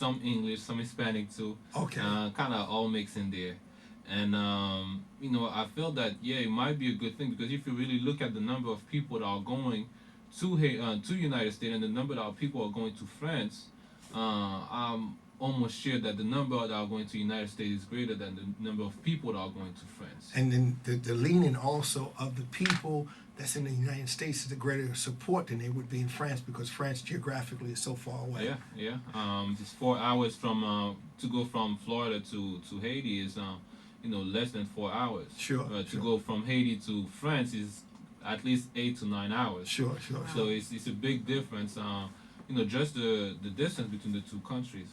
some English, some Hispanic too. Okay. Kind of all mixed in there. And I feel that it might be a good thing because if you really look at the number of people that are going to United States and the number of people are going to France, I'm almost sure that the number that are going to United States is greater than the number of people that are going to France. And then the leaning also of the people that's in the United States is a greater support than they would be in France because France geographically is so far away. Just 4 hours from to go from Florida to Haiti is less than 4 hours. Sure. To go from Haiti to France is at least 8 to 9 hours. Sure. So it's a big difference. Just the distance between the two countries.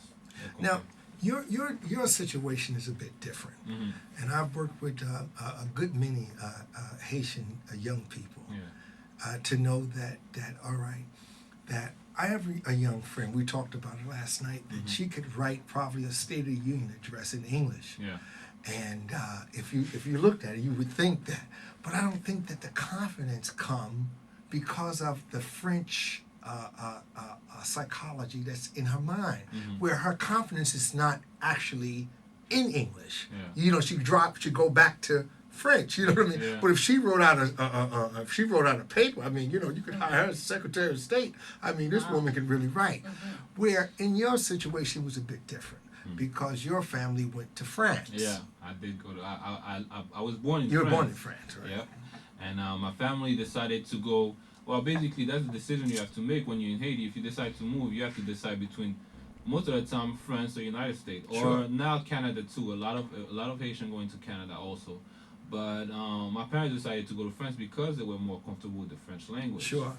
Now, your situation is a bit different, Mm-hmm. and I've worked with a good many Haitian young people to know that all right, that I have a young friend. We talked about it last night that Mm-hmm. she could write probably a State of the Union address in English. Yeah. And if you looked at it, you would think that, but I don't think that the confidence come because of the French psychology that's in her mind, where her confidence is not actually in English. Yeah. She go back to French. You know what I mean? Yeah. But if she wrote out a paper, I mean, you could hire her as Secretary of State. I mean, this woman can really write. Where in your situation was a bit different because your family went to France. Yeah, I did go to. I was born in. You were France. born in France, right? Yep. And my family decided to go. Well, basically, that's the decision you have to make when you're in Haiti. If you decide to move, you have to decide between, most of the time, France or United States, or Sure. now Canada too. A lot of Haitian going to Canada also, but my parents decided to go to France because they were more comfortable with the French language. Sure.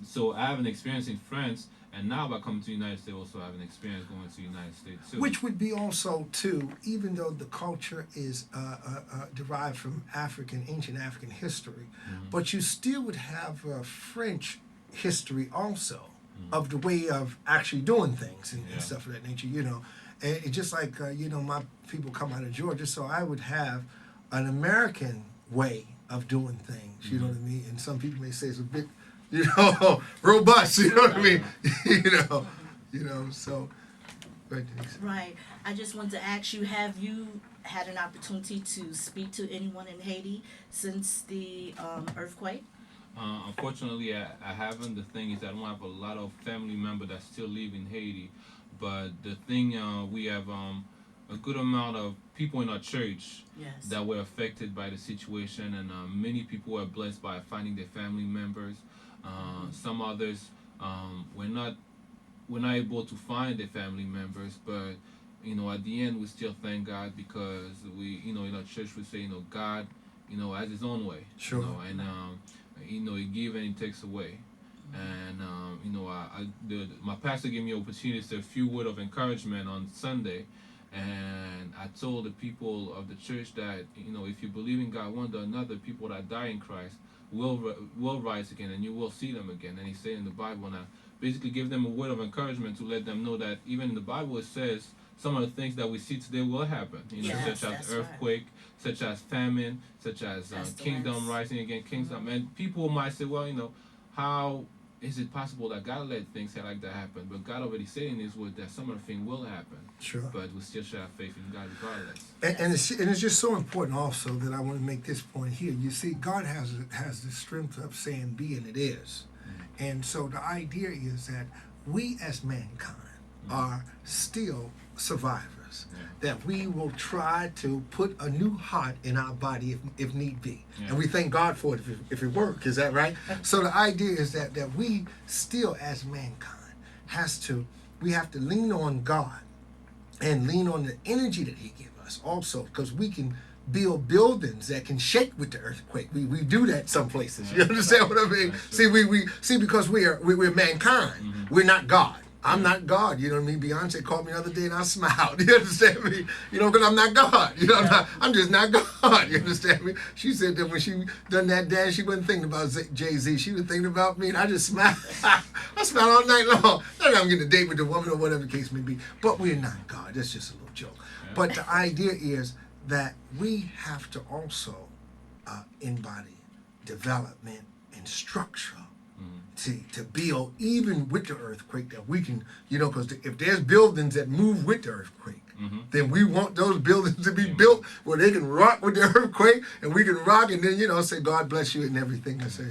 So I have an experience in France, and now by coming to the United States, also have an experience going to the United States too. Which would be also, too, even though the culture is derived from ancient African history, but you still would have French history also of the way of actually doing things and stuff of that nature, And it's just like, my people come out of Georgia, so I would have an American way of doing things, you know what I mean? And some people may say it's a bit, robust, you know what I mean? So, right, Denise. Right. I just wanted to ask you, have you had an opportunity to speak to anyone in Haiti since the earthquake? Unfortunately, I haven't. The thing is, I don't have a lot of family members that still live in Haiti. But the thing, we have a good amount of people in our church that were affected by the situation, and many people were blessed by finding their family members. Some others were not able to find their family members, but at the end we still thank God because we in our church we say God has His own way. Sure. And He gives and He takes away. And my pastor gave me an opportunity to say a few words of encouragement on Sunday, and I told the people of the church that if you believe in God one day or another, people that die in Christ will rise again, and you will see them again. And He said in the Bible, and I basically give them a word of encouragement to let them know that even in the Bible it says some of the things that we see today will happen. Such as earthquake, such as famine, such as kingdom rising again, kingdom. And people might say, well, how is it possible that God let things like that happen? But God already said in His word that some of the things will happen. Sure. But we still should have faith in God regardless. And it's just so important also that I want to make this point here. You see, God has the strength of saying be and it is. And so the idea is that we as mankind are still survivors. That we will try to put a new heart in our body if need be. And we thank God for it if it works. Is that right? So the idea is that we still as mankind we have to lean on God and lean on the energy that He gives us also, because we can build buildings that can shake with the earthquake. We do that some places. You understand what I mean? See, because we're mankind. We're not God. I'm not God, you know what I mean? Beyonce called me the other day and I smiled. You understand me? Because I'm not God. I'm just not God. You understand me? She said that when she done that dance, she wasn't thinking about Jay-Z. She was thinking about me, and I just smiled. I smiled all night long. Not that I'm getting a date with the woman or whatever the case may be. But we're not God. That's just a little joke. But the idea is that we have to also embody development and structure to build even with the earthquake, that we can, because if there's buildings that move with the earthquake, then we want those buildings to be built where they can rock with the earthquake, and we can rock, and then say God bless you and everything. I say,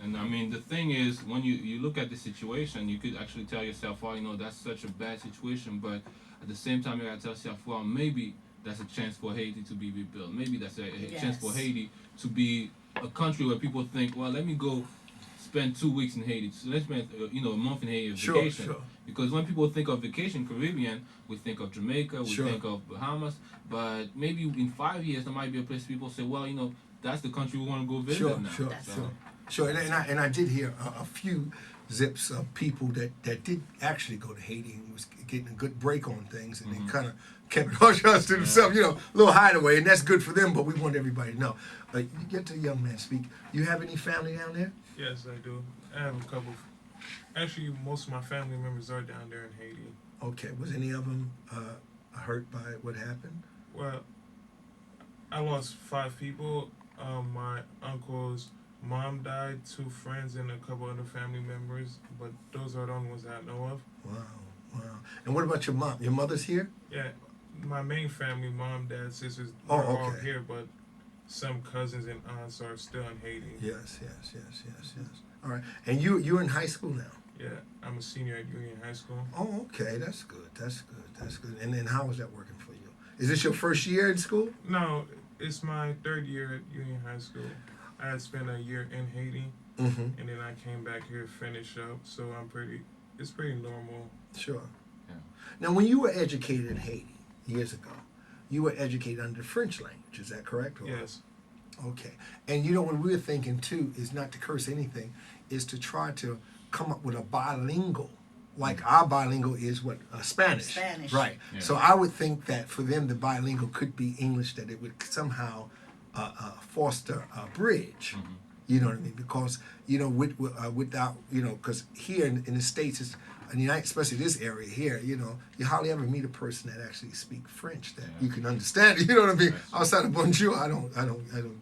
and I mean, the thing is, when you look at the situation, you could actually tell yourself, well, that's such a bad situation, but at the same time, you gotta tell yourself, well, maybe that's a chance for Haiti to be rebuilt. Maybe that's a chance for Haiti to be a country where people think, well, let me go spend 2 weeks in Haiti. So let's spend a month in Haiti vacation. Sure. Because when people think of vacation Caribbean, we think of Jamaica, we think of Bahamas. But maybe in 5 years there might be a place people say, well, that's the country we want to go visit now. Sure. And I did hear a few zips of people that did actually go to Haiti and was getting a good break on things, and they kind of kept it hush to themselves, a little hideaway, and that's good for them. But we want everybody to know. You get to the young man speak. You have any family down there? Yes, I do. I have a couple. Actually, most of my family members are down there in Haiti. Okay. Was any of them hurt by what happened? Well, I lost 5 people. My uncle's mom died, 2 friends, and a couple other family members. But those are the only ones that I know of. Wow. And what about your mom? Your mother's here? Yeah, my main family, mom, dad, sisters, are all here, but some cousins and aunts are still in Haiti. Yes. All right. And you're in high school now? Yeah, I'm a senior at Union High School. Oh, okay. That's good. And then how is that working for you? Is this your first year in school? No, it's my 3rd year at Union High School. I had spent a year in Haiti, and then I came back here to finish up. So it's pretty normal. Sure. Yeah. Now, when you were educated in Haiti years ago, you were educated under French language. Is that correct? Yes. Okay. And what we're thinking too is not to curse anything, is to try to come up with a bilingual. Like our bilingual is what? Spanish. Right. Yeah. So I would think that for them the bilingual could be English, that it would somehow foster a bridge. You know what I mean? Because without because here in the States, in the United, especially this area here, you hardly ever meet a person that actually speak French that you can understand. You know what I mean? Outside of Bonjour, I don't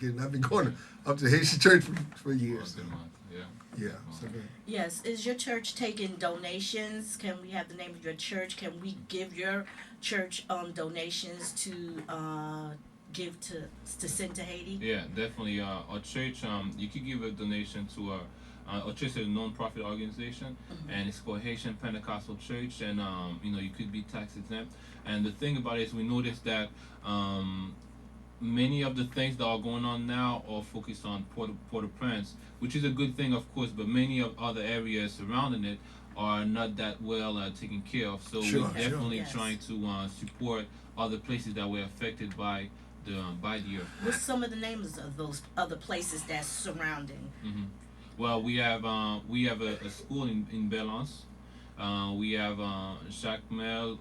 get it. I've been going up to Haitian church for years. Yeah. So Yes. Is your church taking donations? Can we have the name of your church? Can we give your church donations to give to send to Haiti? Yeah, definitely. Our church, you could give a donation to our church is a non-profit organization, and it's called Haitian Pentecostal Church, and you could be tax exempt. And the thing about it is, we noticed that many of the things that are going on now are focused on Port-au-Prince, which is a good thing, of course, but many of other areas surrounding it are not that well taken care of. So we're definitely trying to support other places that were affected by the earth. What's some of the names of those other places that's surrounding? Well, we have a school in Belance. We have Jacques Mel,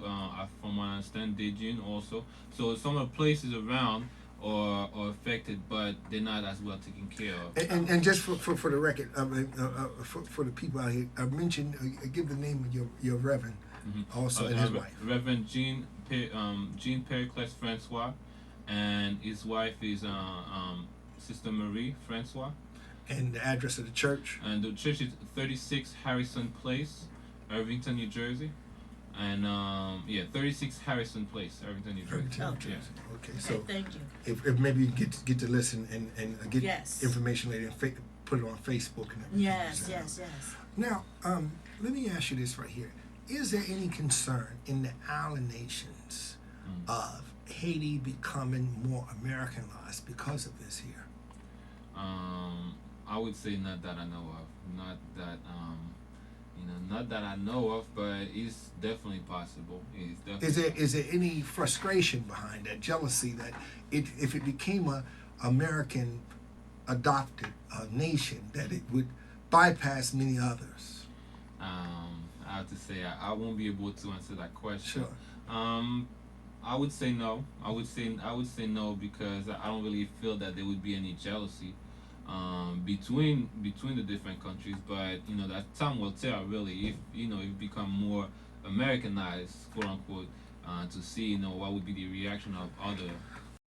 from what I understand, Dejin also. So some of the places around are affected, but they're not as well taken care of. And just for the record, for the people out here, I mentioned, give the name of your reverend also and his wife. Reverend Jean Pericles Francois, and his wife is Sister Marie Francois. And the address of the church? And the church is 36 Harrison Place, Irvington, New Jersey. And 36 Harrison Place, Irvington, New Jersey. Okay, so thank you. If maybe you get to listen and get Yes. information later and put it on Facebook and everything. Yes. Now, let me ask you this right here: is there any concern in the island nations of Haiti becoming more Americanized because of this here? I would say not that I know of. Not that I know of, but it's definitely possible. It's definitely Is there any frustration behind that, jealousy that if it became a American adopted nation, that it would bypass many others? I have to say I won't be able to answer that question. Sure. I would say no. I would say no, because I don't really feel that there would be any jealousy between the different countries. But that time will tell, really, if it become more Americanized, quote unquote, to see what would be the reaction of other